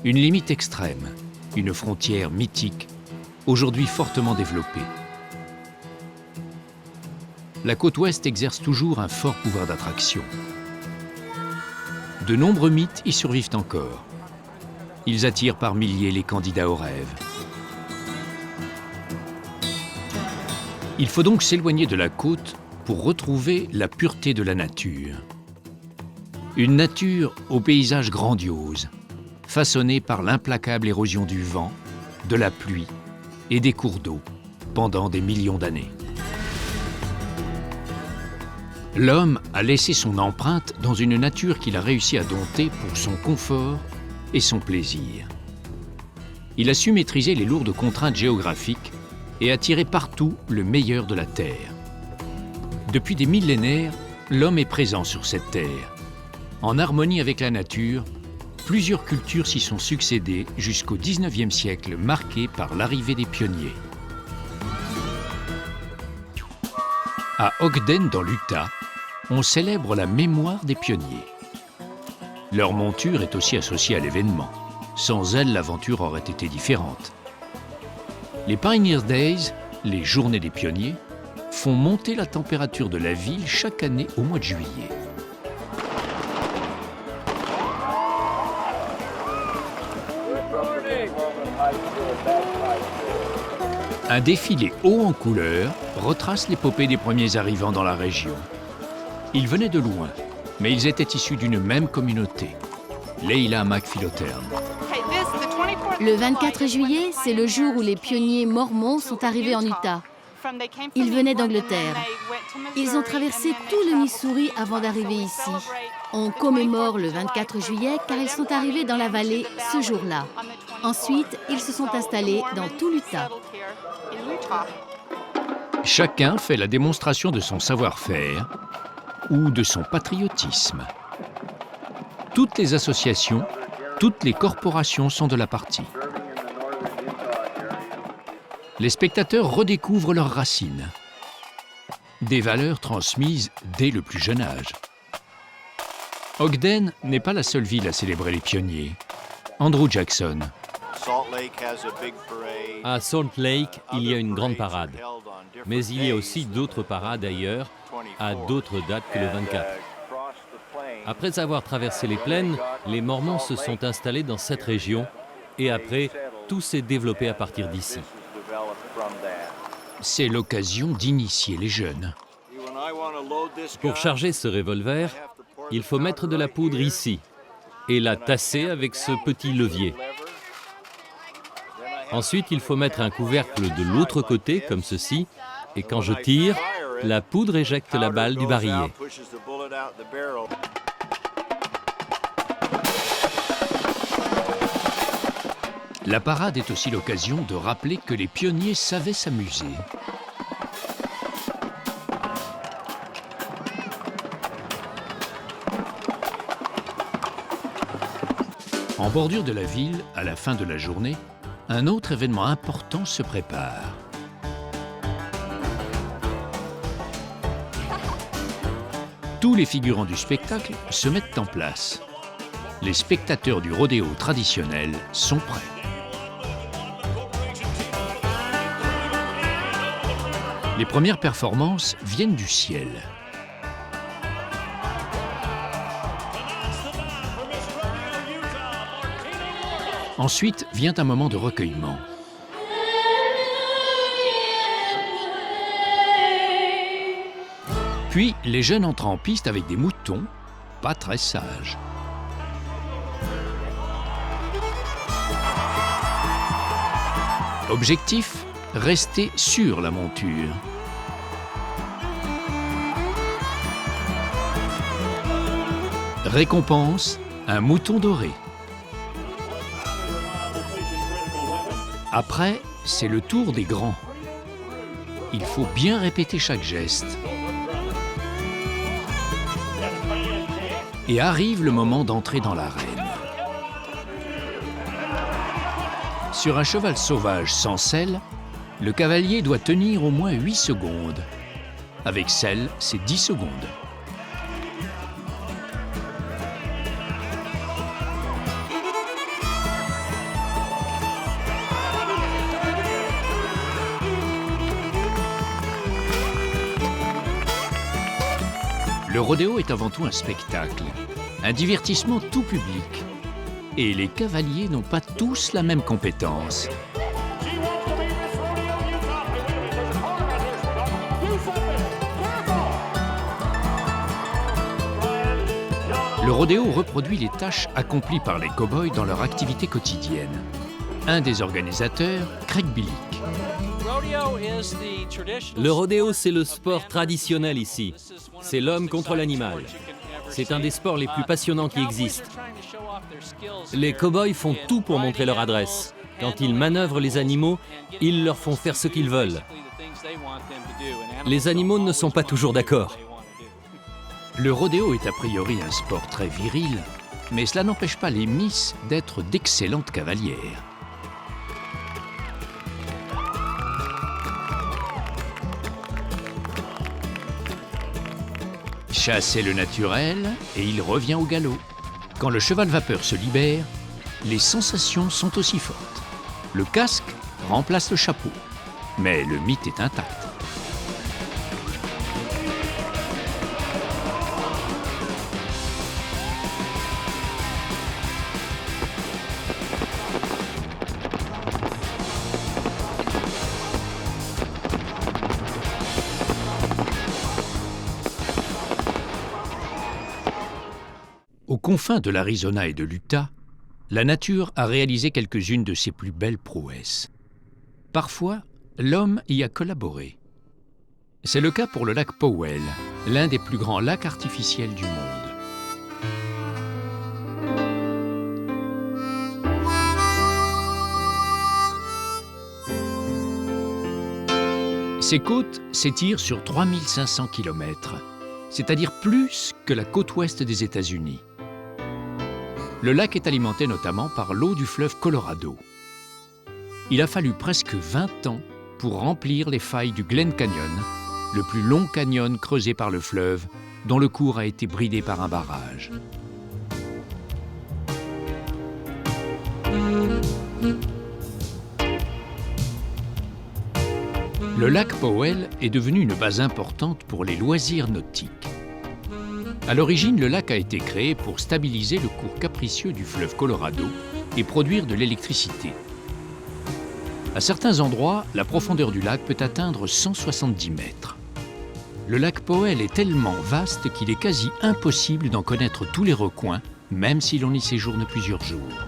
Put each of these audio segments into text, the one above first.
Une limite extrême, une frontière mythique, aujourd'hui fortement développée. La côte ouest exerce toujours un fort pouvoir d'attraction. De nombreux mythes y survivent encore. Ils attirent par milliers les candidats aux rêves. Il faut donc s'éloigner de la côte pour retrouver la pureté de la nature. Une nature au paysage grandiose, façonnée par l'implacable érosion du vent, de la pluie et des cours d'eau pendant des millions d'années. L'homme a laissé son empreinte dans une nature qu'il a réussi à dompter pour son confort et son plaisir. Il a su maîtriser les lourdes contraintes géographiques et attirer partout le meilleur de la Terre. Depuis des millénaires, l'homme est présent sur cette Terre. En harmonie avec la nature, plusieurs cultures s'y sont succédées jusqu'au XIXe siècle, marqué par l'arrivée des pionniers. À Ogden, dans l'Utah, on célèbre la mémoire des pionniers. Leur monture est aussi associée à l'événement. Sans elle, l'aventure aurait été différente. Les Pioneer Days, les journées des pionniers, font monter la température de la ville chaque année au mois de juillet. Un défilé haut en couleurs retrace l'épopée des premiers arrivants dans la région. Ils venaient de loin, mais ils étaient issus d'une même communauté, Leila McPhilotern. Le 24 juillet, c'est le jour où les pionniers mormons sont arrivés en Utah. Ils venaient d'Angleterre. Ils ont traversé tout le Missouri avant d'arriver ici. On commémore le 24 juillet car ils sont arrivés dans la vallée ce jour-là. Ensuite, ils se sont installés dans tout l'Utah. Chacun fait la démonstration de son savoir-faire ou de son patriotisme. Toutes les associations, toutes les corporations sont de la partie. Les spectateurs redécouvrent leurs racines, des valeurs transmises dès le plus jeune âge. Ogden n'est pas la seule ville à célébrer les pionniers. Andrew Jackson. À Salt Lake, il y a une grande parade. Mais il y a aussi d'autres parades ailleurs, à d'autres dates que le 24. Après avoir traversé les plaines, les Mormons se sont installés dans cette région et après, tout s'est développé à partir d'ici. C'est l'occasion d'initier les jeunes. Pour charger ce revolver, il faut mettre de la poudre ici et la tasser avec ce petit levier. Ensuite, il faut mettre un couvercle de l'autre côté, comme ceci, et quand je tire, la poudre éjecte la balle du barillet. La parade est aussi l'occasion de rappeler que les pionniers savaient s'amuser. En bordure de la ville, à la fin de la journée, un autre événement important se prépare. Tous les figurants du spectacle se mettent en place. Les spectateurs du rodéo traditionnel sont prêts. Les premières performances viennent du ciel. Ensuite vient un moment de recueillement. Puis les jeunes entrent en piste avec des moutons, pas très sages. Objectif, rester sur la monture. Récompense, un mouton doré. Après, c'est le tour des grands. Il faut bien répéter chaque geste. Et arrive le moment d'entrer dans l'arène. Sur un cheval sauvage sans selle, le cavalier doit tenir au moins 8 secondes. Avec selle, c'est 10 secondes. Le rodéo est avant tout un spectacle, un divertissement tout public. Et les cavaliers n'ont pas tous la même compétence. Le rodéo reproduit les tâches accomplies par les cow-boys dans leur activité quotidienne. Un des organisateurs, Craig Billick. Le rodéo, c'est le sport traditionnel ici. C'est l'homme contre l'animal. C'est un des sports les plus passionnants qui existent. Les cow-boys font tout pour montrer leur adresse. Quand ils manœuvrent les animaux, ils leur font faire ce qu'ils veulent. Les animaux ne sont pas toujours d'accord. Le rodéo est a priori un sport très viril, mais cela n'empêche pas les Miss d'être d'excellentes cavalières. Chasse est le naturel et il revient au galop. Quand le cheval vapeur se libère, les sensations sont aussi fortes. Le casque remplace le chapeau, mais le mythe est intact. Aux confins de l'Arizona et de l'Utah, la nature a réalisé quelques-unes de ses plus belles prouesses. Parfois, l'homme y a collaboré. C'est le cas pour le lac Powell, l'un des plus grands lacs artificiels du monde. Ses côtes s'étirent sur 3500 km, c'est-à-dire plus que la côte ouest des États-Unis. Le lac est alimenté notamment par l'eau du fleuve Colorado. Il a fallu presque 20 ans pour remplir les failles du Glen Canyon, le plus long canyon creusé par le fleuve, dont le cours a été bridé par un barrage. Le lac Powell est devenu une base importante pour les loisirs nautiques. À l'origine, le lac a été créé pour stabiliser le cours capricieux du fleuve Colorado et produire de l'électricité. À certains endroits, la profondeur du lac peut atteindre 170 mètres. Le lac Powell est tellement vaste qu'il est quasi impossible d'en connaître tous les recoins, même si l'on y séjourne plusieurs jours.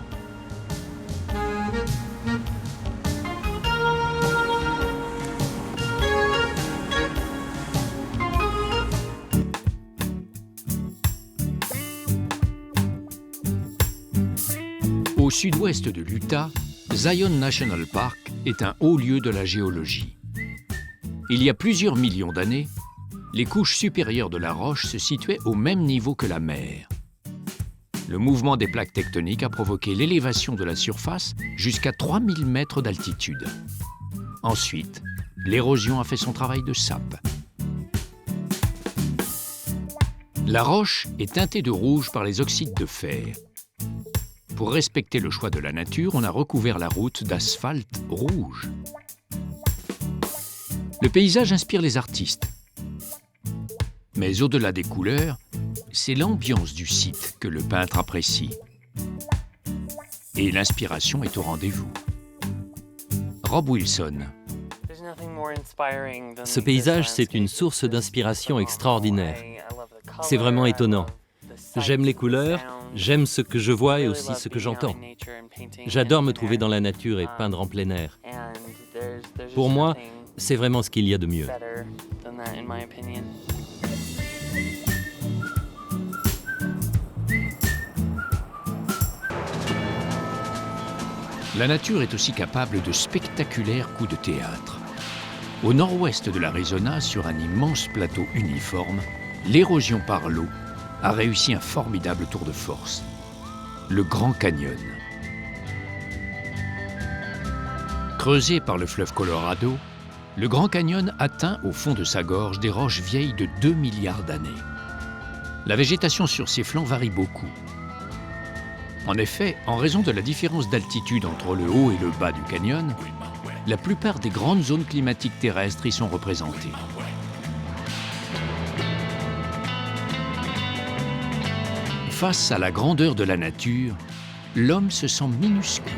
Au sud-ouest de l'Utah, Zion National Park est un haut lieu de la géologie. Il y a plusieurs millions d'années, les couches supérieures de la roche se situaient au même niveau que la mer. Le mouvement des plaques tectoniques a provoqué l'élévation de la surface jusqu'à 3000 mètres d'altitude. Ensuite, l'érosion a fait son travail de sape. La roche est teintée de rouge par les oxydes de fer. Pour respecter le choix de la nature, on a recouvert la route d'asphalte rouge. Le paysage inspire les artistes. Mais au-delà des couleurs, c'est l'ambiance du site que le peintre apprécie. Et l'inspiration est au rendez-vous. Rob Wilson. Ce paysage, c'est une source d'inspiration extraordinaire. C'est vraiment étonnant. J'aime les couleurs, j'aime ce que je vois et aussi ce que j'entends. J'adore me trouver dans la nature et peindre en plein air. Pour moi, c'est vraiment ce qu'il y a de mieux. La nature est aussi capable de spectaculaires coups de théâtre. Au nord-ouest de l'Arizona, sur un immense plateau uniforme, l'érosion par l'eau a réussi un formidable tour de force, le Grand Canyon. Creusé par le fleuve Colorado, le Grand Canyon atteint au fond de sa gorge des roches vieilles de 2 milliards d'années. La végétation sur ses flancs varie beaucoup. En effet, en raison de la différence d'altitude entre le haut et le bas du canyon, la plupart des grandes zones climatiques terrestres y sont représentées. Face à la grandeur de la nature, l'homme se sent minuscule.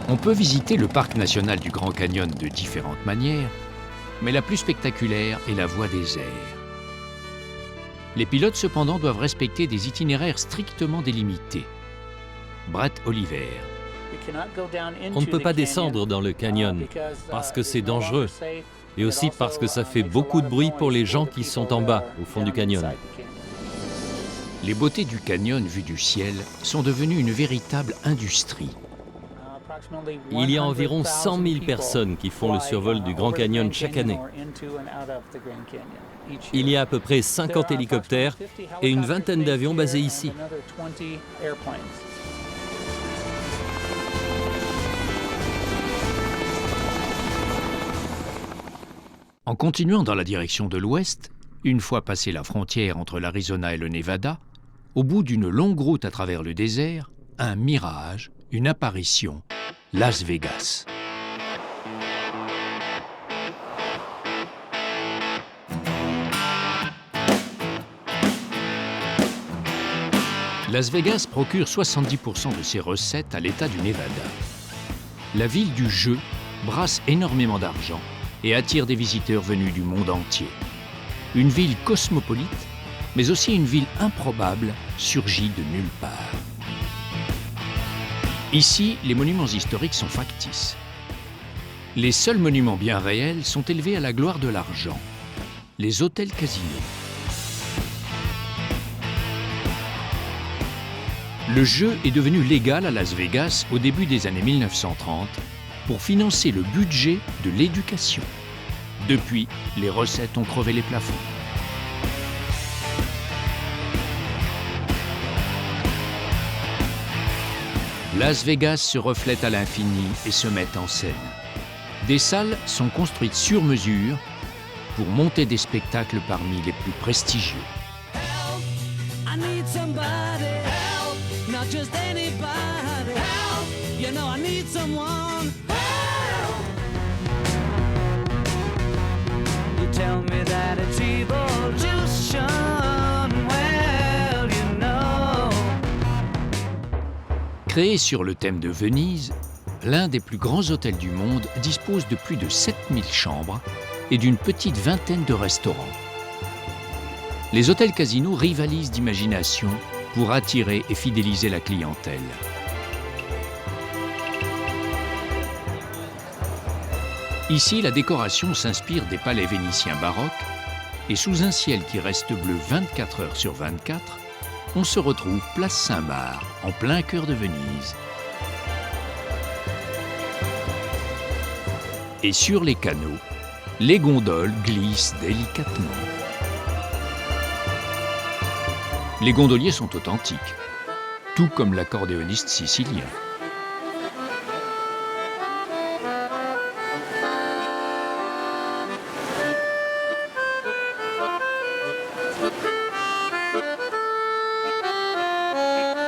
On peut visiter le parc national du Grand Canyon de différentes manières, mais la plus spectaculaire est la voie des airs. Les pilotes, cependant, doivent respecter des itinéraires strictement délimités. Brett Oliver. On ne peut pas descendre dans le canyon parce que c'est dangereux et aussi parce que ça fait beaucoup de bruit pour les gens qui sont en bas, au fond du canyon. Les beautés du canyon vues du ciel sont devenues une véritable industrie. Il y a environ 100 000 personnes qui font le survol du Grand Canyon chaque année. Il y a à peu près 50 hélicoptères et une vingtaine d'avions basés ici. En continuant dans la direction de l'ouest, une fois passé la frontière entre l'Arizona et le Nevada, au bout d'une longue route à travers le désert, un mirage, une apparition, Las Vegas. Las Vegas procure 70% de ses recettes à l'État du Nevada. La ville du jeu brasse énormément d'argent et attire des visiteurs venus du monde entier. Une ville cosmopolite, mais aussi une ville improbable, surgie de nulle part. Ici, les monuments historiques sont factices. Les seuls monuments bien réels sont élevés à la gloire de l'argent, les hôtels casinos. Le jeu est devenu légal à Las Vegas au début des années 1930 pour financer le budget de l'éducation. Depuis, les recettes ont crevé les plafonds. Las Vegas se reflète à l'infini et se met en scène. Des salles sont construites sur mesure pour monter des spectacles parmi les plus prestigieux. Créé sur le thème de Venise, l'un des plus grands hôtels du monde dispose de plus de 7000 chambres et d'une petite vingtaine de restaurants. Les hôtels casinos rivalisent d'imagination pour attirer et fidéliser la clientèle. Ici, la décoration s'inspire des palais vénitiens baroques et sous un ciel qui reste bleu 24 heures sur 24, on se retrouve place Saint-Marc, en plein cœur de Venise. Et sur les canaux, les gondoles glissent délicatement. Les gondoliers sont authentiques, tout comme l'accordéoniste sicilien.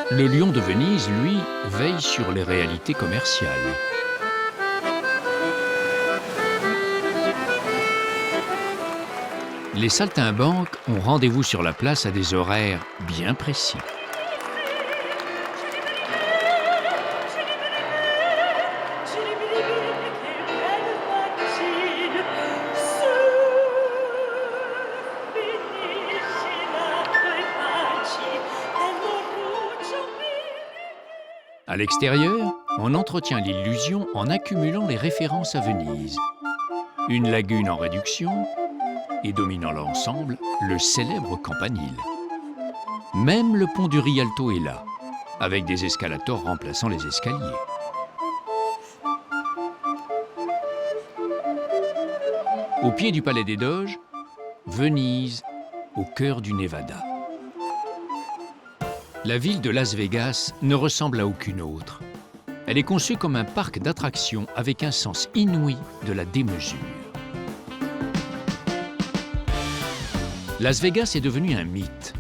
Le Lion de Venise, lui, veille sur les réalités commerciales. Les saltimbanques ont rendez-vous sur la place à des horaires bien précis. À l'extérieur, on entretient l'illusion en accumulant les références à Venise. Une lagune en réduction et dominant l'ensemble, le célèbre campanile. Même le pont du Rialto est là, avec des escalators remplaçant les escaliers. Au pied du Palais des Doges, Venise, au cœur du Nevada. La ville de Las Vegas ne ressemble à aucune autre. Elle est conçue comme un parc d'attractions avec un sens inouï de la démesure. Las Vegas est devenu un mythe.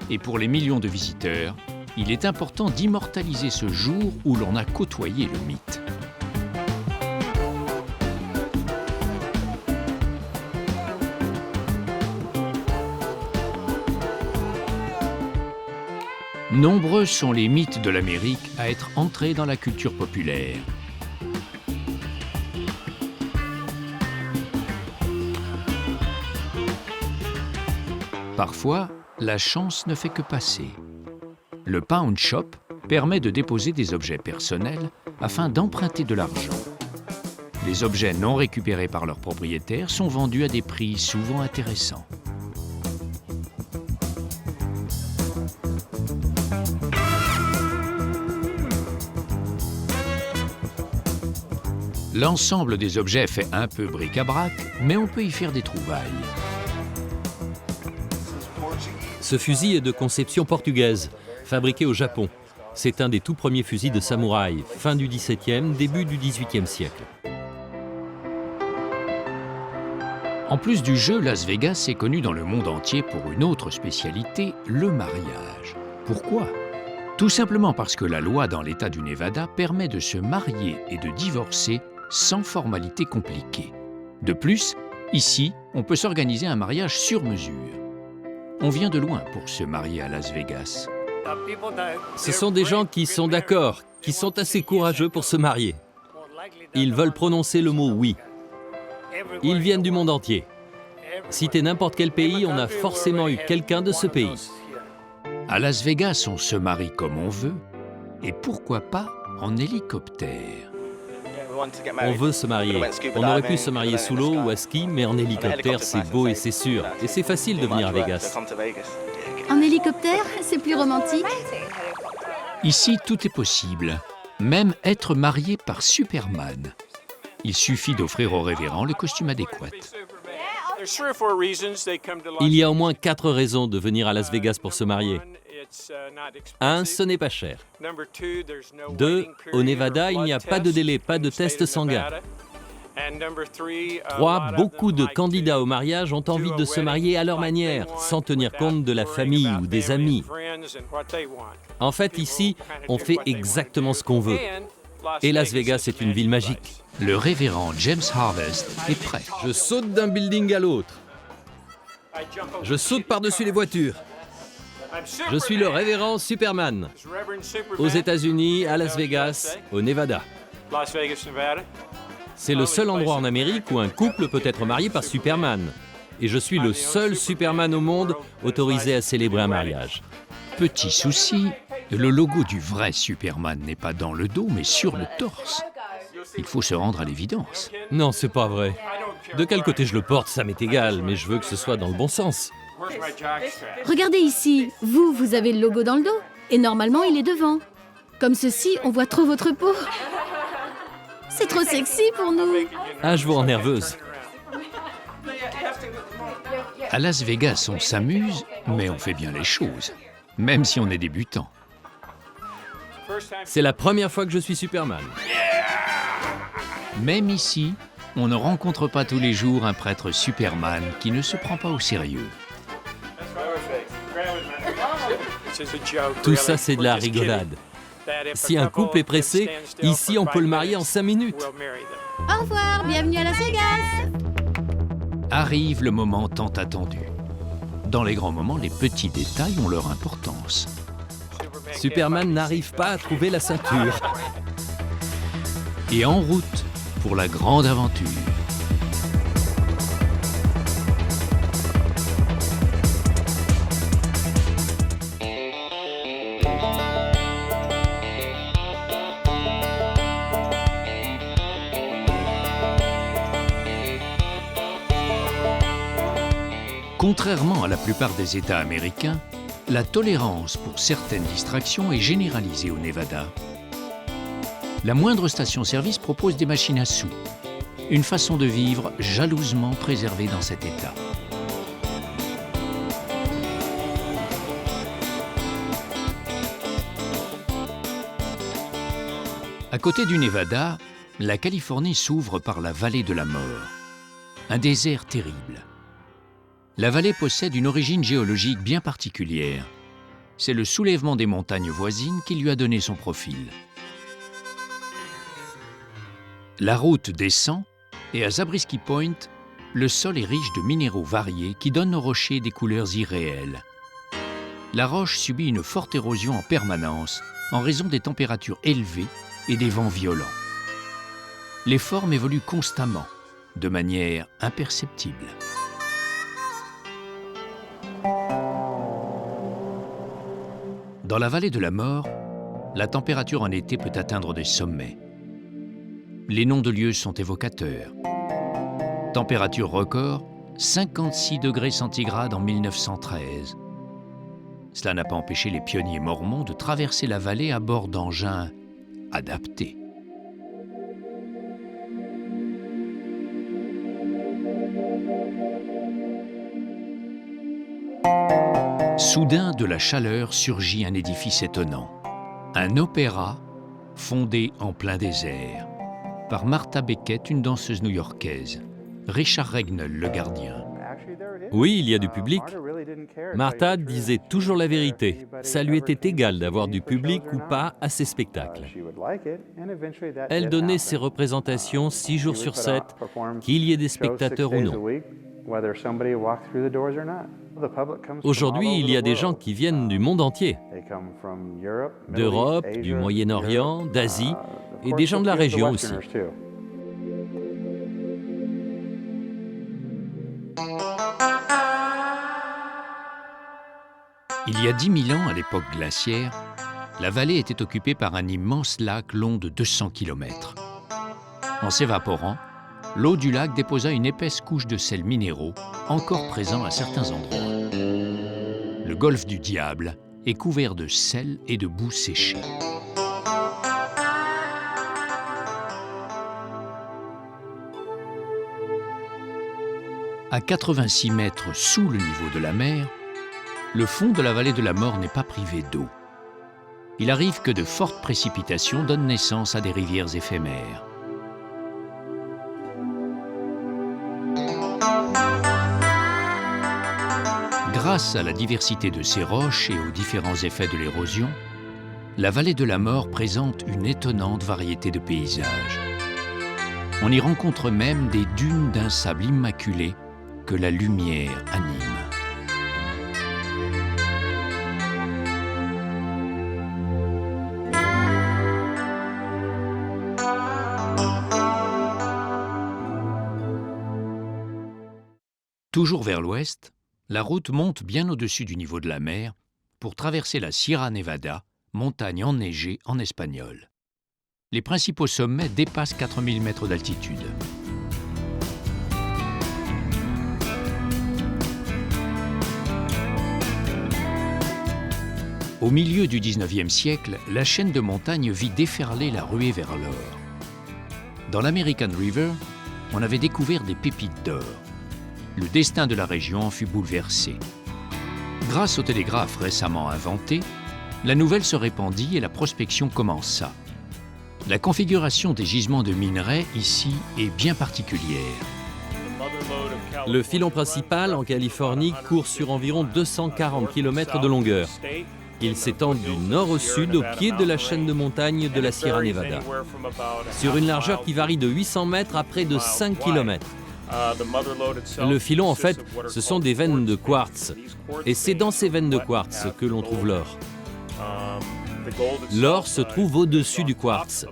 Et pour les millions de visiteurs, il est important d'immortaliser ce jour où l'on a côtoyé le mythe. Nombreux sont les mythes de l'Amérique à être entrés dans la culture populaire. Parfois, la chance ne fait que passer. Le pawn shop permet de déposer des objets personnels afin d'emprunter de l'argent. Les objets non récupérés par leurs propriétaires sont vendus à des prix souvent intéressants. L'ensemble des objets fait un peu bric-à-brac, mais on peut y faire des trouvailles. Ce fusil est de conception portugaise, fabriqué au Japon. C'est un des tout premiers fusils de samouraï, fin du XVIIe, début du XVIIIe siècle. En plus du jeu, Las Vegas est connu dans le monde entier pour une autre spécialité, le mariage. Pourquoi ? Tout simplement parce que la loi dans l'État du Nevada permet de se marier et de divorcer sans formalité compliquée. De plus, ici, on peut s'organiser un mariage sur mesure. On vient de loin pour se marier à Las Vegas. Ce sont des gens qui sont d'accord, qui sont assez courageux pour se marier. Ils veulent prononcer le mot « oui ». Ils viennent du monde entier. Citez n'importe quel pays, on a forcément eu quelqu'un de ce pays. À Las Vegas, on se marie comme on veut, et pourquoi pas en hélicoptère. On veut se marier. On aurait pu se marier sous l'eau ou à ski, mais en hélicoptère, c'est beau et c'est sûr. Et c'est facile de venir à Vegas. En hélicoptère, c'est plus romantique. Ici, tout est possible, même être marié par Superman. Il suffit d'offrir au révérend le costume adéquat. Il y a au moins 4 raisons de venir à Las Vegas pour se marier. 1, ce n'est pas cher. 2, au Nevada, il n'y a pas de délai, pas de test sanguin. 3, beaucoup de candidats au mariage ont envie de se marier à leur manière, sans tenir compte de la famille ou des amis. En fait, ici, on fait exactement ce qu'on veut. Et Las Vegas est une ville magique. Le révérend James Harvest est prêt. Je saute d'un building à l'autre. Je saute par-dessus les voitures. Je suis le révérend Superman. Aux États-Unis, à Las Vegas, au Nevada. C'est le seul endroit en Amérique où un couple peut être marié par Superman. Et je suis le seul Superman au monde autorisé à célébrer un mariage. Petit souci, le logo du vrai Superman n'est pas dans le dos, mais sur le torse. Il faut se rendre à l'évidence. Non, c'est pas vrai. De quel côté je le porte, ça m'est égal, mais je veux que ce soit dans le bon sens. Regardez ici, vous avez le logo dans le dos. Et normalement, il est devant. Comme ceci, on voit trop votre peau. C'est trop sexy pour nous. Ah, je vous rends nerveuse. À Las Vegas, on s'amuse, mais on fait bien les choses, même si on est débutant. C'est la première fois que je suis Superman. Même ici, on ne rencontre pas tous les jours un prêtre Superman qui ne se prend pas au sérieux. Tout ça, c'est de la rigolade. Si un couple est pressé, ici, on peut le marier en 5 minutes. Au revoir, bienvenue à Las Vegas. Arrive le moment tant attendu. Dans les grands moments, les petits détails ont leur importance. Superman n'arrive pas à trouver la ceinture. Et en route pour la grande aventure. Contrairement à la plupart des États américains, la tolérance pour certaines distractions est généralisée au Nevada. La moindre station-service propose des machines à sous, une façon de vivre jalousement préservée dans cet État. À côté du Nevada, la Californie s'ouvre par la vallée de la mort, un désert terrible. La vallée possède une origine géologique bien particulière. c'est le soulèvement des montagnes voisines qui lui a donné son profil. La route descend et à Zabriskie Point, le sol est riche de minéraux variés qui donnent aux rochers des couleurs irréelles. La roche subit une forte érosion en permanence en raison des températures élevées et des vents violents. Les formes évoluent constamment, de manière imperceptible. Dans la vallée de la mort, la température en été peut atteindre des sommets. Les noms de lieux sont évocateurs. Température record, 56 degrés centigrades en 1913. Cela n'a pas empêché les pionniers mormons de traverser la vallée à bord d'engins adaptés. Soudain, de la chaleur surgit un édifice étonnant. Un opéra fondé en plein désert par Martha Beckett, une danseuse new-yorkaise. Richard Regnell, le gardien. Oui, il y a du public. Martha disait toujours la vérité. Ça lui était égal d'avoir du public ou pas à ses spectacles. Elle donnait ses représentations 6 jours sur 7, qu'il y ait des spectateurs ou non. Aujourd'hui, il y a des gens qui viennent du monde entier, d'Europe, du Moyen-Orient, d'Asie, et des gens de la région aussi. Il y a 10 000 ans, à l'époque glaciaire, la vallée était occupée par un immense lac long de 200 km. En s'évaporant, l'eau du lac déposa une épaisse couche de sels minéraux, encore présents à certains endroits. Le golfe du Diable est couvert de sel et de boue séchée. À 86 mètres sous le niveau de la mer, le fond de la vallée de la mort n'est pas privé d'eau. Il arrive que de fortes précipitations donnent naissance à des rivières éphémères. Grâce à la diversité de ces roches et aux différents effets de l'érosion, la vallée de la mort présente une étonnante variété de paysages. On y rencontre même des dunes d'un sable immaculé que la lumière anime. Toujours vers l'ouest, la route monte bien au-dessus du niveau de la mer pour traverser la Sierra Nevada, montagne enneigée en espagnol. Les principaux sommets dépassent 4000 mètres d'altitude. Au milieu du XIXe siècle, la chaîne de montagnes vit déferler la ruée vers l'or. Dans l'American River, on avait découvert des pépites d'or. Le destin de la région en fut bouleversé. Grâce au télégraphe récemment inventé, la nouvelle se répandit et la prospection commença. La configuration des gisements de minerais ici est bien particulière. Le filon principal en Californie court sur environ 240 km de longueur. Il s'étend du nord au sud au pied de la chaîne de montagnes de la Sierra Nevada, sur une largeur qui varie de 800 mètres à près de 5 km. Le filon, en fait, ce sont des veines de quartz. Et c'est dans ces veines de quartz que l'on trouve l'or. L'or se trouve au-dessus du quartz.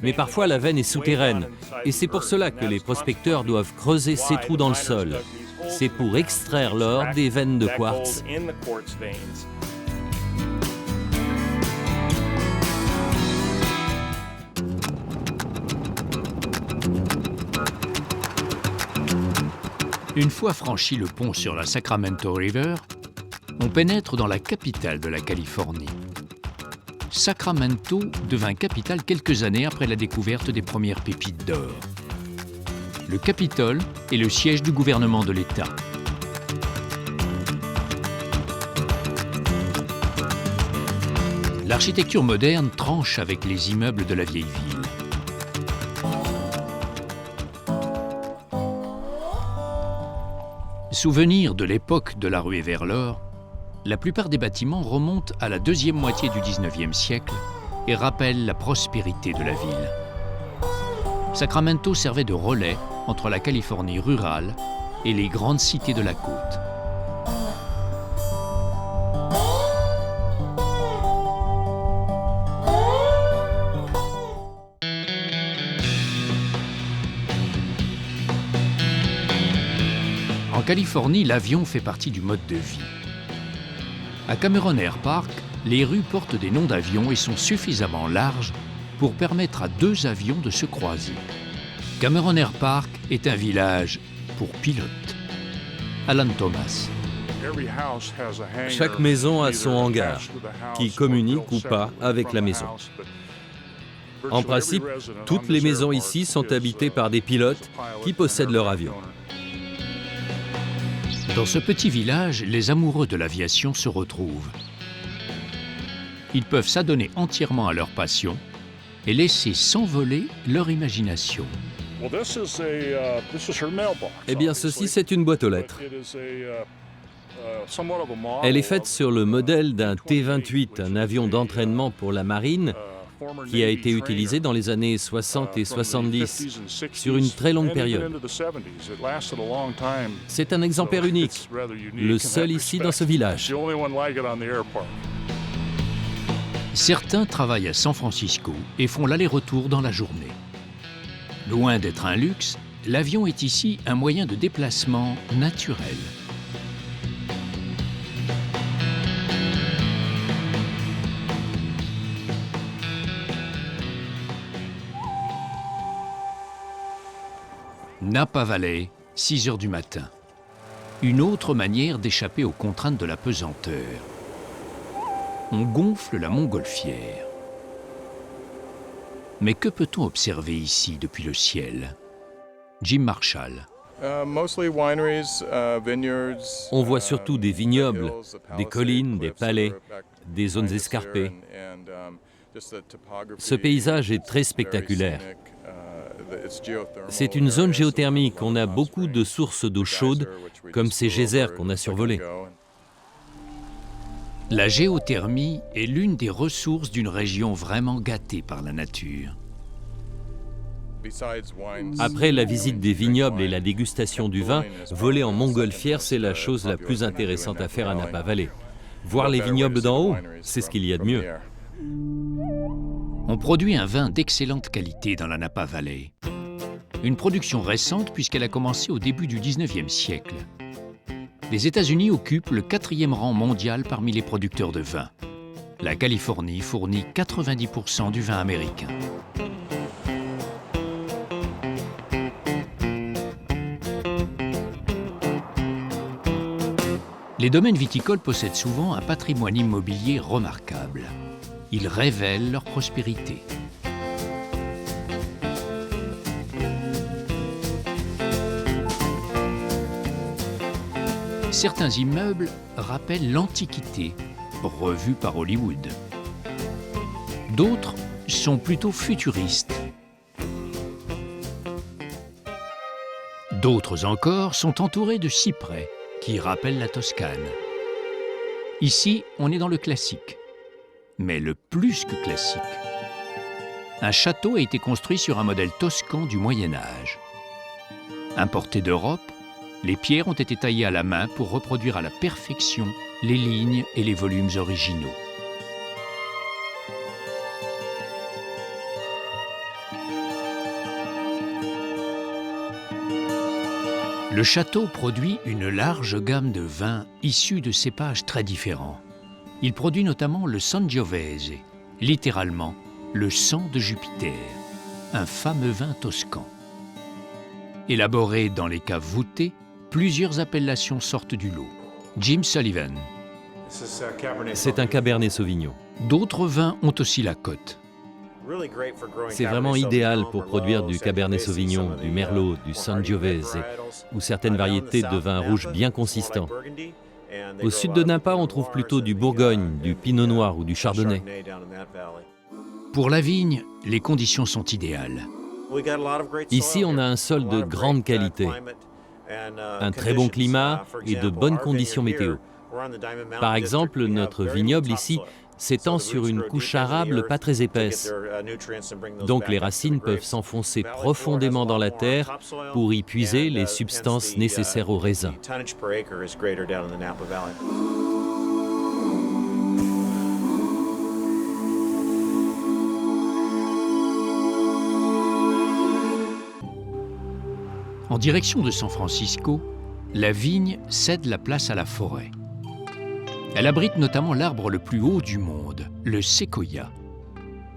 Mais parfois, la veine est souterraine. Et c'est pour cela que les prospecteurs doivent creuser ces trous dans le sol. C'est pour extraire l'or des veines de quartz. Une fois franchi le pont sur la Sacramento River, on pénètre dans la capitale de la Californie. Sacramento devint capitale quelques années après la découverte des premières pépites d'or. Le Capitole est le siège du gouvernement de l'État. L'architecture moderne tranche avec les immeubles de la vieille ville. Souvenir de l'époque de la ruée vers l'or, la plupart des bâtiments remontent à la deuxième moitié du 19e siècle et rappellent la prospérité de la ville. Sacramento servait de relais entre la Californie rurale et les grandes cités de la côte. En Californie, l'avion fait partie du mode de vie. À Cameron Air Park, les rues portent des noms d'avions et sont suffisamment larges pour permettre à 2 avions de se croiser. Cameron Air Park est un village pour pilotes. Alan Thomas. Chaque maison a son hangar, qui communique ou pas avec la maison. En principe, toutes les maisons ici sont habitées par des pilotes qui possèdent leur avion. Dans ce petit village, les amoureux de l'aviation se retrouvent. Ils peuvent s'adonner entièrement à leur passion et laisser s'envoler leur imagination. Eh bien, ceci, c'est une boîte aux lettres. Elle est faite sur le modèle d'un T-28, un avion d'entraînement pour la marine, qui a été utilisé dans les années 60 et 70, sur une très longue période. C'est un exemplaire unique, le seul ici dans ce village. Certains travaillent à San Francisco et font l'aller-retour dans la journée. Loin d'être un luxe, l'avion est ici un moyen de déplacement naturel. Napa Valley, 6 heures du matin. Une autre manière d'échapper aux contraintes de la pesanteur. On gonfle la montgolfière. Mais que peut-on observer ici depuis le ciel? Jim Marshall. On voit surtout des vignobles, des collines, des palais, des zones escarpées. Ce paysage est très spectaculaire. C'est une zone géothermique. On a beaucoup de sources d'eau chaude, comme ces geysers qu'on a survolés. La géothermie est l'une des ressources d'une région vraiment gâtée par la nature. Après la visite des vignobles et la dégustation du vin, voler en montgolfière, c'est la chose la plus intéressante à faire à Napa Valley. Voir les vignobles d'en haut, c'est ce qu'il y a de mieux. On produit un vin d'excellente qualité dans la Napa Valley. Une production récente puisqu'elle a commencé au début du 19e siècle. Les États-Unis occupent le 4e rang mondial parmi les producteurs de vin. La Californie fournit 90% du vin américain. Les domaines viticoles possèdent souvent un patrimoine immobilier remarquable. Ils révèlent leur prospérité. Certains immeubles rappellent l'Antiquité, revue par Hollywood. D'autres sont plutôt futuristes. D'autres encore sont entourés de cyprès, qui rappellent la Toscane. Ici, on est dans le classique. Mais le plus que classique. Un château a été construit sur un modèle toscan du Moyen Âge. Importé d'Europe, les pierres ont été taillées à la main pour reproduire à la perfection les lignes et les volumes originaux. Le château produit une large gamme de vins issus de cépages très différents. Il produit notamment le Sangiovese, littéralement le sang de Jupiter, un fameux vin toscan. Élaboré dans les caves voûtées, plusieurs appellations sortent du lot. Jim Sullivan. C'est un Cabernet Sauvignon. D'autres vins ont aussi la cote. C'est vraiment idéal pour produire du Cabernet Sauvignon, du Merlot, du Sangiovese ou certaines variétés de vins rouges bien consistants. Au sud de Napa, on trouve plutôt du Bourgogne, du Pinot Noir ou du Chardonnay. Pour la vigne, les conditions sont idéales. Ici, on a un sol de grande qualité, un très bon climat et de bonnes conditions météo. Par exemple, notre vignoble ici s'étend sur une couche arable pas très épaisse. Donc les racines peuvent s'enfoncer profondément dans la terre pour y puiser les substances nécessaires au raisin. En direction de San Francisco, la vigne cède la place à la forêt. Elle abrite notamment l'arbre le plus haut du monde, le séquoia.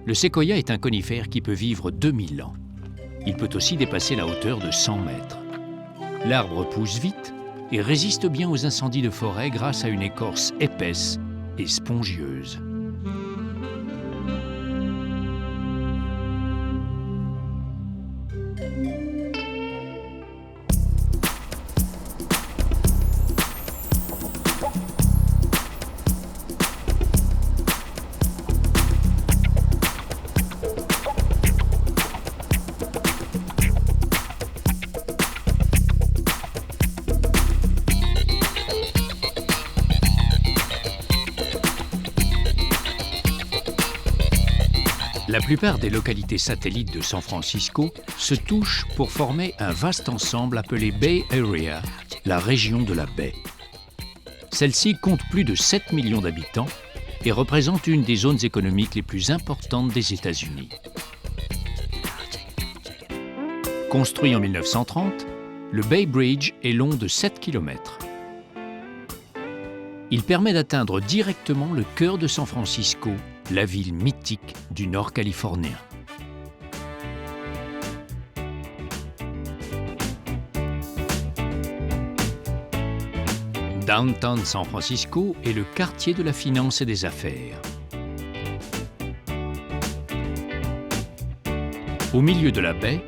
Le séquoia est un conifère qui peut vivre 2000 ans. Il peut aussi dépasser la hauteur de 100 mètres. L'arbre pousse vite et résiste bien aux incendies de forêt grâce à une écorce épaisse et spongieuse. La plupart des localités satellites de San Francisco se touchent pour former un vaste ensemble appelé Bay Area, la région de la baie. Celle-ci compte plus de 7 millions d'habitants et représente une des zones économiques les plus importantes des États-Unis. Construit en 1930, le Bay Bridge est long de 7 km. Il permet d'atteindre directement le cœur de San Francisco, la ville mythique du Nord californien. Downtown San Francisco est le quartier de la finance et des affaires. Au milieu de la baie,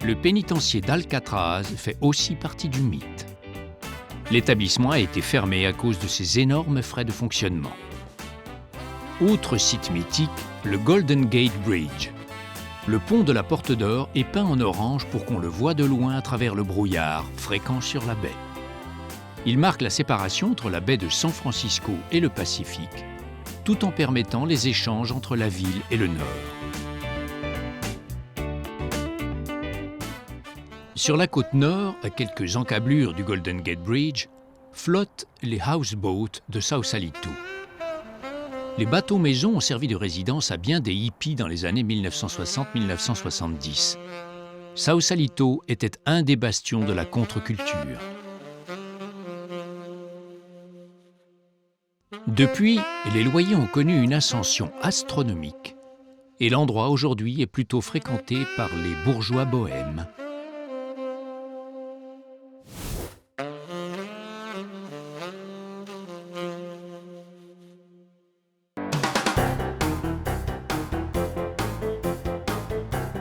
le pénitencier d'Alcatraz fait aussi partie du mythe. L'établissement a été fermé à cause de ses énormes frais de fonctionnement. Autre site mythique, le Golden Gate Bridge. Le pont de la Porte d'Or est peint en orange pour qu'on le voie de loin à travers le brouillard fréquent sur la baie. Il marque la séparation entre la baie de San Francisco et le Pacifique, tout en permettant les échanges entre la ville et le nord. Sur la côte nord, à quelques encablures du Golden Gate Bridge, flottent les houseboats de Sausalito. Les bateaux-maisons ont servi de résidence à bien des hippies dans les années 1960-1970. Sausalito était un des bastions de la contre-culture. Depuis, les loyers ont connu une ascension astronomique et l'endroit aujourd'hui est plutôt fréquenté par les bourgeois bohèmes.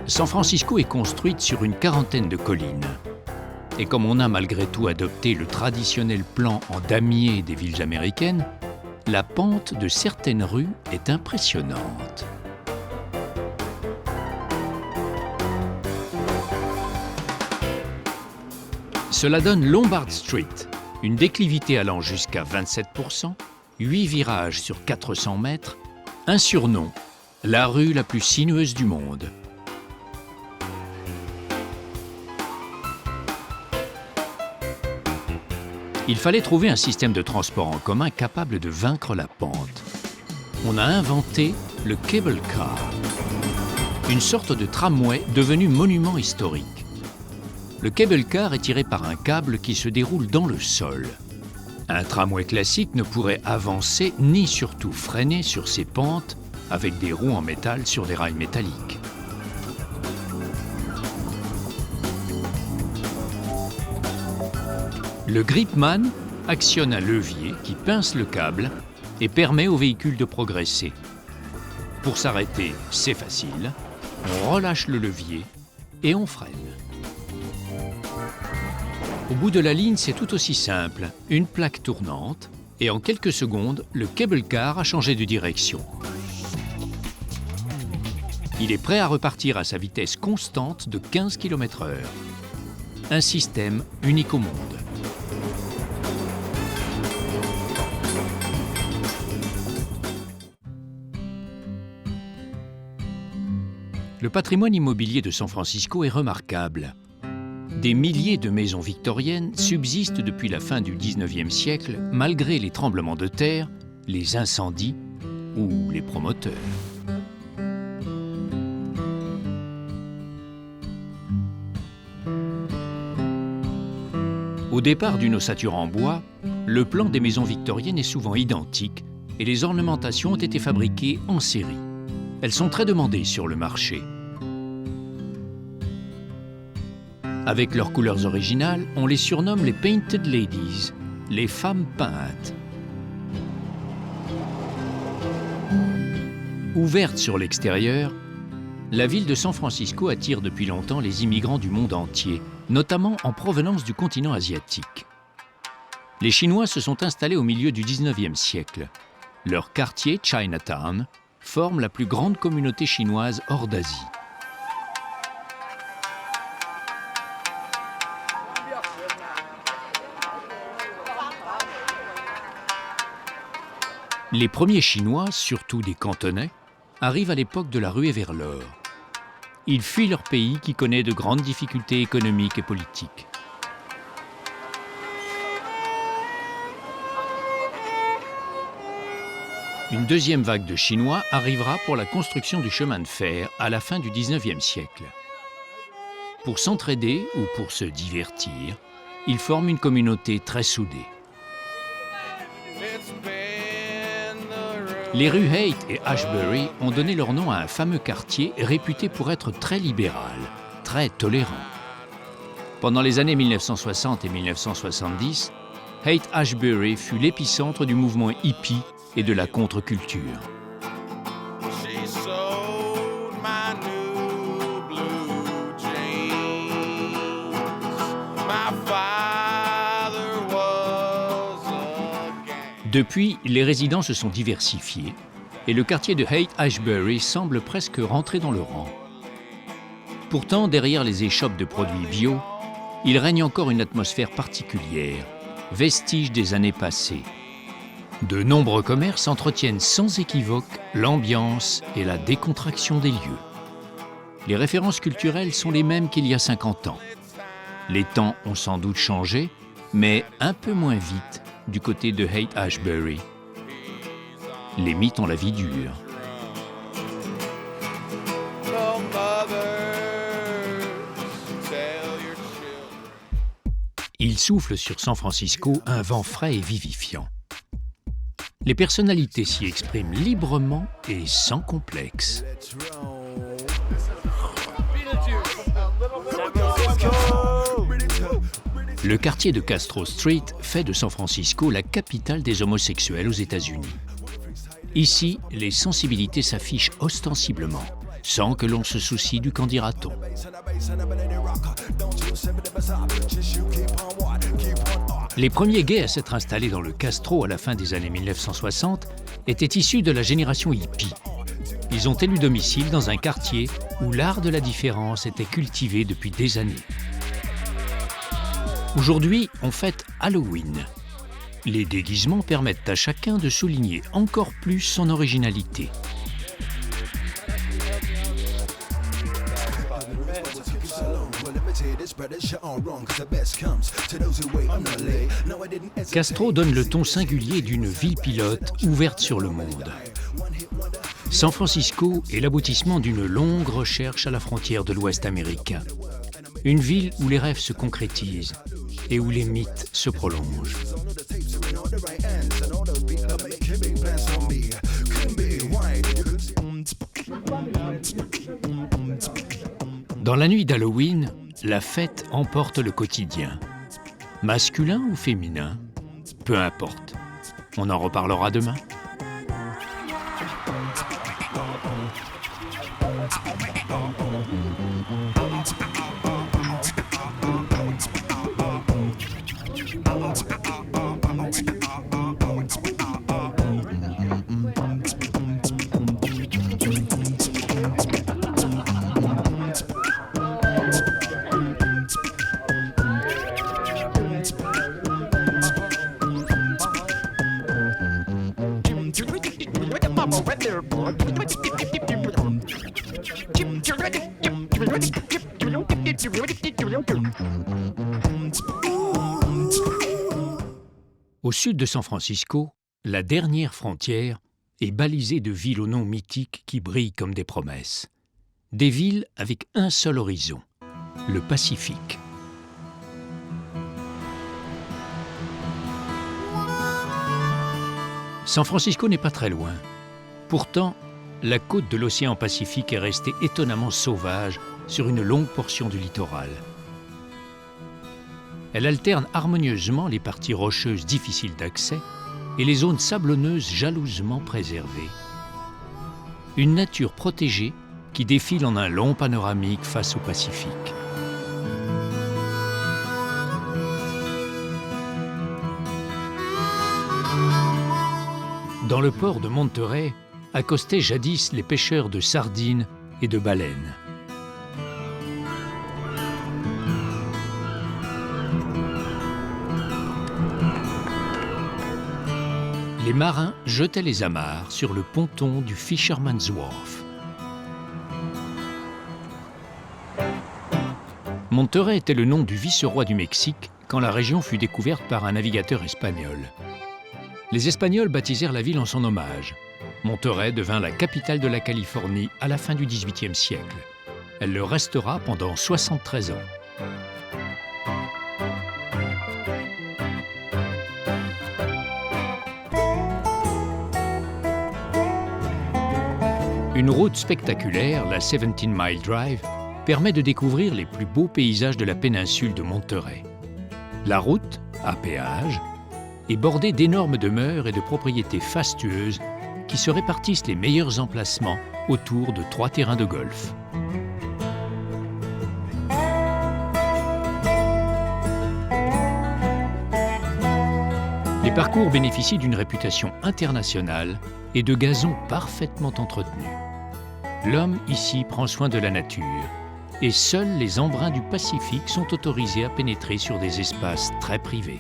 San Francisco est construite sur une quarantaine de collines. Et comme on a malgré tout adopté le traditionnel plan en damier des villes américaines, la pente de certaines rues est impressionnante. Cela donne Lombard Street, une déclivité allant jusqu'à 27%, 8 virages sur 400 mètres, un surnom, la rue la plus sinueuse du monde. Il fallait trouver un système de transport en commun capable de vaincre la pente. On a inventé le cable car, une sorte de tramway devenu monument historique. Le cable car est tiré par un câble qui se déroule dans le sol. Un tramway classique ne pourrait avancer ni surtout freiner sur ses pentes avec des roues en métal sur des rails métalliques. Le gripman actionne un levier qui pince le câble et permet au véhicule de progresser. Pour s'arrêter, c'est facile. On relâche le levier et on freine. Au bout de la ligne, c'est tout aussi simple. Une plaque tournante et en quelques secondes, le cable car a changé de direction. Il est prêt à repartir à sa vitesse constante de 15 km/h. Un système unique au monde. Le patrimoine immobilier de San Francisco est remarquable. Des milliers de maisons victoriennes subsistent depuis la fin du 19e siècle, malgré les tremblements de terre, les incendies ou les promoteurs. Au départ d'une ossature en bois, le plan des maisons victoriennes est souvent identique et les ornementations ont été fabriquées en série. Elles sont très demandées sur le marché. Avec leurs couleurs originales, on les surnomme les Painted Ladies, les femmes peintes. Ouverte sur l'extérieur, la ville de San Francisco attire depuis longtemps les immigrants du monde entier, notamment en provenance du continent asiatique. Les Chinois se sont installés au milieu du 19e siècle. Leur quartier, Chinatown, forme la plus grande communauté chinoise hors d'Asie. Les premiers Chinois, surtout des Cantonais, arrivent à l'époque de la ruée vers l'or. Ils fuient leur pays qui connaît de grandes difficultés économiques et politiques. Une deuxième vague de Chinois arrivera pour la construction du chemin de fer à la fin du 19e siècle. Pour s'entraider ou pour se divertir, ils forment une communauté très soudée. Les rues Haight et Ashbury ont donné leur nom à un fameux quartier réputé pour être très libéral, très tolérant. Pendant les années 1960 et 1970, Haight-Ashbury fut l'épicentre du mouvement hippie et de la contre-culture. Depuis, les résidents se sont diversifiés et le quartier de Haight-Ashbury semble presque rentrer dans le rang. Pourtant, derrière les échoppes de produits bio, il règne encore une atmosphère particulière, vestige des années passées. De nombreux commerces entretiennent sans équivoque l'ambiance et la décontraction des lieux. Les références culturelles sont les mêmes qu'il y a 50 ans. Les temps ont sans doute changé, mais un peu moins vite du côté de Haight-Ashbury. Les mythes ont la vie dure. Il souffle sur San Francisco un vent frais et vivifiant. Les personnalités s'y expriment librement et sans complexe. Le quartier de Castro Street fait de San Francisco la capitale des homosexuels aux États-Unis. Ici, les sensibilités s'affichent ostensiblement, sans que l'on se soucie du qu'en dira-t-on. Les premiers gays à s'être installés dans le Castro à la fin des années 1960 étaient issus de la génération hippie. Ils ont élu domicile dans un quartier où l'art de la différence était cultivé depuis des années. Aujourd'hui, on fête Halloween. Les déguisements permettent à chacun de souligner encore plus son originalité. Castro donne le ton singulier d'une ville pilote ouverte sur le monde. San Francisco est l'aboutissement d'une longue recherche à la frontière de l'Ouest américain. Une ville où les rêves se concrétisent et où les mythes se prolongent. Dans la nuit d'Halloween, la fête emporte le quotidien. Masculin ou féminin, peu importe. On en reparlera demain. Au sud de San Francisco, la dernière frontière est balisée de villes aux noms mythiques qui brillent comme des promesses. Des villes avec un seul horizon, le Pacifique. San Francisco n'est pas très loin. Pourtant, la côte de l'océan Pacifique est restée étonnamment sauvage sur une longue portion du littoral. Elle alterne harmonieusement les parties rocheuses difficiles d'accès et les zones sablonneuses jalousement préservées. Une nature protégée qui défile en un long panoramique face au Pacifique. Dans le port de Monterey, accostaient jadis les pêcheurs de sardines et de baleines. Les marins jetaient les amarres sur le ponton du Fisherman's Wharf. Monterey était le nom du vice-roi du Mexique quand la région fut découverte par un navigateur espagnol. Les Espagnols baptisèrent la ville en son hommage. Monterey devint la capitale de la Californie à la fin du XVIIIe siècle. Elle le restera pendant 73 ans. Une route spectaculaire, la 17 Mile Drive, permet de découvrir les plus beaux paysages de la péninsule de Monterey. La route, à péage, est bordée d'énormes demeures et de propriétés fastueuses qui se répartissent les meilleurs emplacements autour de 3 terrains de golf. Les parcours bénéficient d'une réputation internationale et de gazons parfaitement entretenus. L'homme ici prend soin de la nature et seuls les embruns du Pacifique sont autorisés à pénétrer sur des espaces très privés.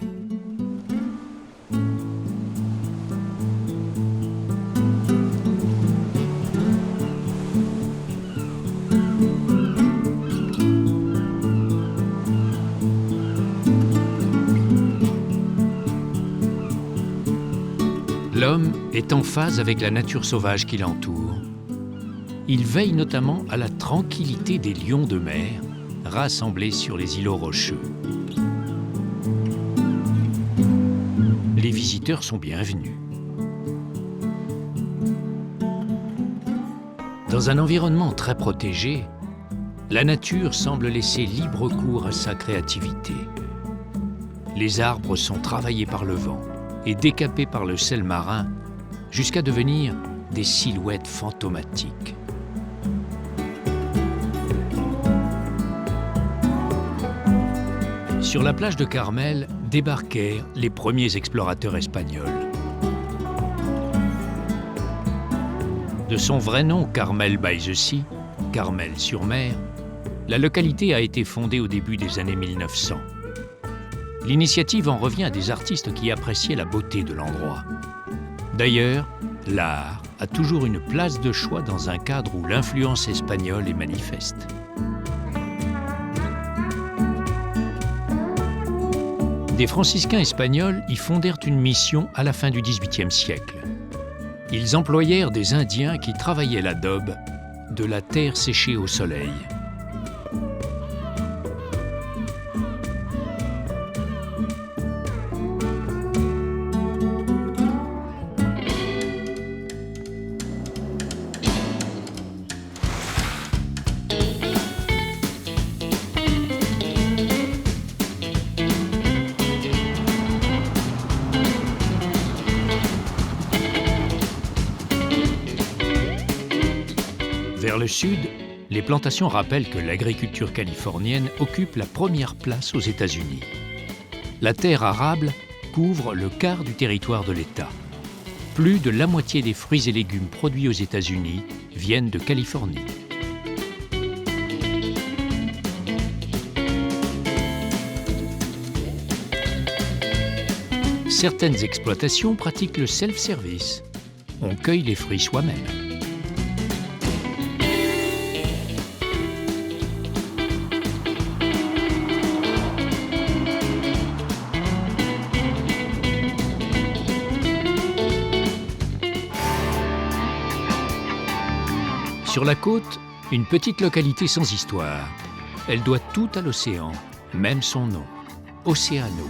L'homme est en phase avec la nature sauvage qui l'entoure. Il veille notamment à la tranquillité des lions de mer rassemblés sur les îlots rocheux. Les visiteurs sont bienvenus. Dans un environnement très protégé, la nature semble laisser libre cours à sa créativité. Les arbres sont travaillés par le vent et décapés par le sel marin jusqu'à devenir des silhouettes fantomatiques. Sur la plage de Carmel débarquèrent les premiers explorateurs espagnols. De son vrai nom Carmel by the Sea, Carmel-sur-Mer, la localité a été fondée au début des années 1900. L'initiative en revient à des artistes qui appréciaient la beauté de l'endroit. D'ailleurs, l'art a toujours une place de choix dans un cadre où l'influence espagnole est manifeste. Des franciscains espagnols y fondèrent une mission à la fin du XVIIIe siècle. Ils employèrent des Indiens qui travaillaient l'adobe de la terre séchée au soleil. Vers le sud, les plantations rappellent que l'agriculture californienne occupe la première place aux États-Unis. La terre arable couvre le quart du territoire de l'État. Plus de la moitié des fruits et légumes produits aux États-Unis viennent de Californie. Certaines exploitations pratiquent le self-service. On cueille les fruits soi-même. Sur la côte, une petite localité sans histoire. Elle doit tout à l'océan, même son nom, Oceano.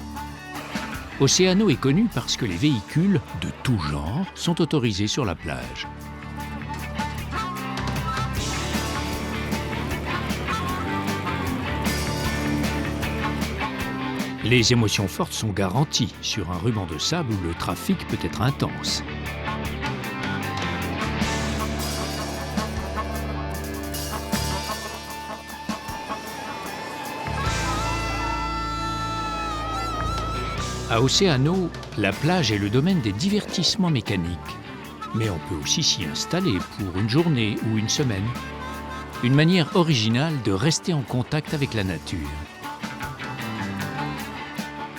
Oceano est connu parce que les véhicules de tout genre sont autorisés sur la plage. Les émotions fortes sont garanties sur un ruban de sable où le trafic peut être intense. À Oceano, la plage est le domaine des divertissements mécaniques. Mais on peut aussi s'y installer pour une journée ou une semaine. Une manière originale de rester en contact avec la nature.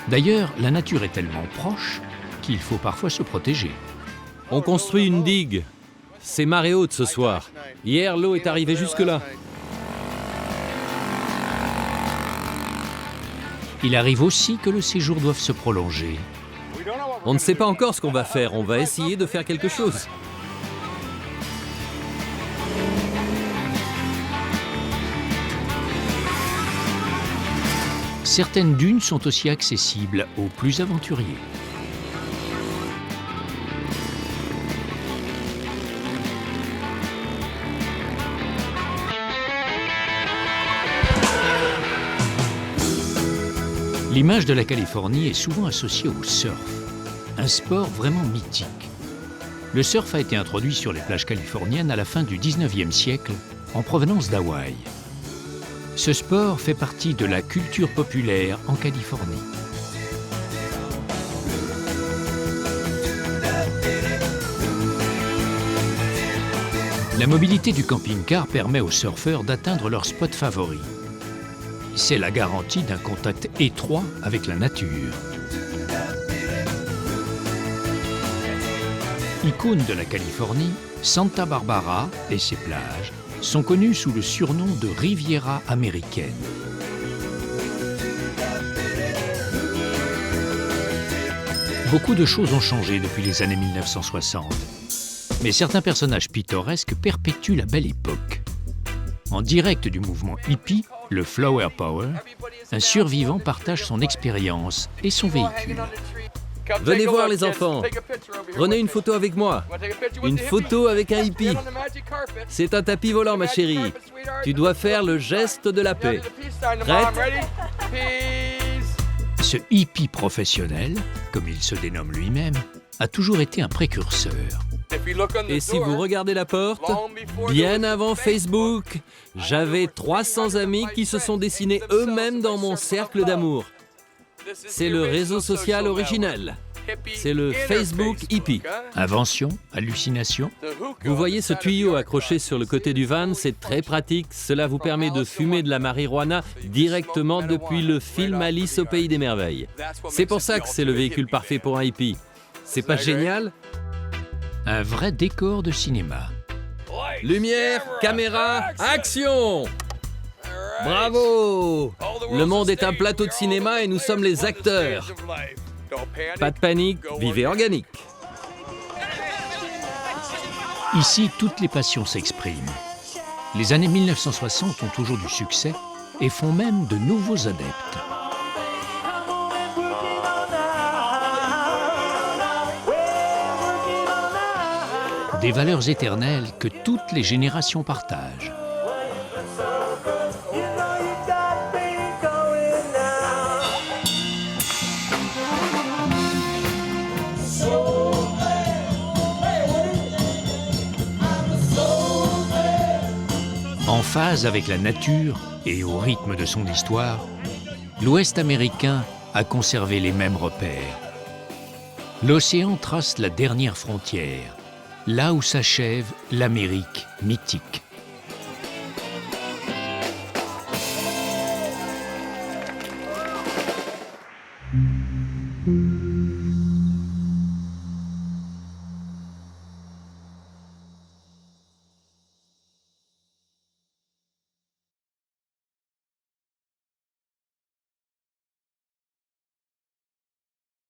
D'ailleurs, la nature est tellement proche qu'il faut parfois se protéger. On construit une digue. C'est marée haute ce soir. Hier, l'eau est arrivée jusque-là. Il arrive aussi que le séjour doive se prolonger. On ne sait pas encore ce qu'on va faire. On va essayer de faire quelque chose. Certaines dunes sont aussi accessibles aux plus aventuriers. L'image de la Californie est souvent associée au surf, un sport vraiment mythique. Le surf a été introduit sur les plages californiennes à la fin du 19e siècle, en provenance d'Hawaï. Ce sport fait partie de la culture populaire en Californie. La mobilité du camping-car permet aux surfeurs d'atteindre leur spot favori. C'est la garantie d'un contact étroit avec la nature. Icône de la Californie, Santa Barbara et ses plages sont connus sous le surnom de Riviera américaine. Beaucoup de choses ont changé depuis les années 1960. Mais certains personnages pittoresques perpétuent la belle époque. En direct du mouvement hippie, le Flower Power, un survivant partage son expérience et son véhicule. Venez voir les enfants. Prenez une photo avec moi. Une photo avec un hippie. C'est un tapis volant, ma chérie. Tu dois faire le geste de la paix. Prête ? Ce hippie professionnel, comme il se dénomme lui-même, a toujours été un précurseur. Et si vous regardez la porte, bien avant Facebook, j'avais 300 amis qui se sont dessinés eux-mêmes dans mon cercle d'amour. C'est le réseau social originel. C'est le Facebook hippie. Invention, hallucination. Vous voyez ce tuyau accroché sur le côté du van, c'est très pratique. Cela vous permet de fumer de la marijuana directement depuis le film Alice au Pays des Merveilles. C'est pour ça que c'est le véhicule parfait pour un hippie. C'est pas génial ? Un vrai décor de cinéma. Lumière, caméra, action ! Bravo ! Le monde est un plateau de cinéma et nous sommes les acteurs. Pas de panique, vivez organique. Ici, toutes les passions s'expriment. Les années 1960 ont toujours du succès et font même de nouveaux adeptes. Des valeurs éternelles que toutes les générations partagent. En phase avec la nature et au rythme de son histoire, l'Ouest américain a conservé les mêmes repères. L'océan trace la dernière frontière, là où s'achève l'Amérique mythique.